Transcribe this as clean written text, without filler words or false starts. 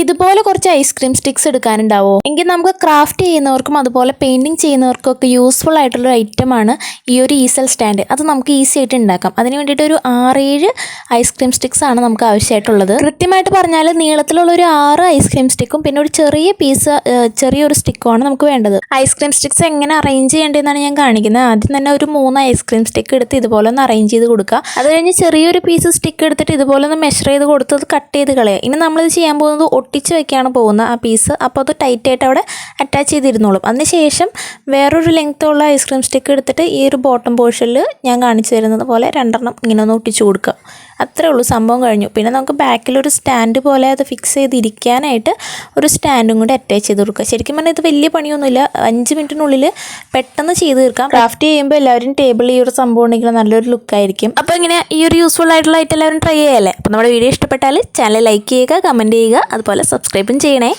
ഇതുപോലെ കുറച്ച് ice cream sticks എടുക്കാനുണ്ടാവോ എങ്കിൽ നമുക്ക് ക്രാഫ്റ്റ് ചെയ്യുന്നവർക്കും അതുപോലെ പെയിൻറ്റിങ് ചെയ്യുന്നവർക്കും ഒക്കെ യൂസ്ഫുൾ ആയിട്ടുള്ളൊരു ഐറ്റമാണ് ഈ ഒരു ഈസൽ സ്റ്റാൻഡ്. അത് നമുക്ക് ഈസി ആയിട്ട് ഉണ്ടാക്കാം. അതിന് വേണ്ടിയിട്ട് ഒരു 6-7 ഐസ്ക്രീം സ്റ്റിക്സ് ആണ് നമുക്ക് ആവശ്യമായിട്ടുള്ളത്. കൃത്യമായിട്ട് പറഞ്ഞാൽ നീളത്തിലുള്ള ഒരു 6 ഐസ്ക്രീം സ്റ്റിക്കും പിന്നെ ഒരു ചെറിയ പീസ് ചെറിയൊരു സ്റ്റിക്കുമാണ് നമുക്ക് വേണ്ടത്. ഐസ്ക്രീം സ്റ്റിക്സ് എങ്ങനെ അറേഞ്ച് ചെയ്യേണ്ടതെന്നാണ് ഞാൻ കാണിക്കുന്നത്. ആദ്യം തന്നെ ഒരു 3 ഐസ്ക്രീം സ്റ്റിക്ക് എടുത്ത് ഇതുപോലെ ഒന്ന് അറേഞ്ച് ചെയ്ത് കൊടുക്കുക. അത് കഴിഞ്ഞ് ചെറിയൊരു പീസ് സ്റ്റിക്ക് എടുത്തിട്ട് ഇതുപോലെ ഒന്ന് മെഷർ ചെയ്ത് കൊടുത്തത് കട്ട് ചെയ്ത് കളയുക. ഇനി നമ്മളിത് ചെയ്യാൻ പോകുന്നത് ഒട്ടിച്ച് വെക്കാണ് പോകുന്നത് ആ പീസ്. അപ്പോൾ അത് ടൈറ്റായിട്ട് അവിടെ അറ്റാച്ച് ചെയ്തിരുന്നോളും. അതിനുശേഷം വേറൊരു ലെങ്ത്തുള്ള ഐസ്ക്രീം സ്റ്റിക്ക് എടുത്തിട്ട് ഈ ഒരു ബോട്ടം പോർഷനിൽ ഞാൻ കാണിച്ചു തരുന്നത് പോലെ 2 ഇങ്ങനെ ഒന്ന് ഒട്ടിച്ച് കൊടുക്കുക. അത്രേ ഉള്ളൂ, സംഭവം കഴിഞ്ഞു. പിന്നെ നമുക്ക് ബാക്കിലൊരു സ്റ്റാൻഡ് പോലെ അത് ഫിക്സ് ചെയ്തിരിക്കാനായിട്ട് ഒരു സ്റ്റാൻഡും കൂടി അറ്റാച്ച് ചെയ്ത് കൊടുക്കുക. ശരിക്കും പറഞ്ഞാൽ ഇത് വലിയ പണിയൊന്നുമില്ല, 5 മിനിറ്റിനുള്ളിൽ പെട്ടെന്ന് ചെയ്ത് തീർക്കാം. ക്രാഫ്റ്റ് ചെയ്യുമ്പോൾ എല്ലാവരും ടേബിളിൽ ഈ ഒരു സംഭവം ഉണ്ടെങ്കിൽ നല്ലൊരു ലുക്കായിരിക്കും. അപ്പോൾ ഇങ്ങനെ ഈ ഒരു യൂസ്ഫുൾ ആയിട്ടുള്ള ഐറ്റം എല്ലാവരും ട്രൈ ചെയ്യല്ലേ. അപ്പോൾ നമ്മുടെ വീഡിയോ ഇഷ്ടപ്പെട്ടാൽ ചാനൽ ലൈക്ക് ചെയ്യുക, കമൻറ്റ് ചെയ്യുക, അതുപോലെ സബ്സ്ക്രൈബും ചെയ്യണേ.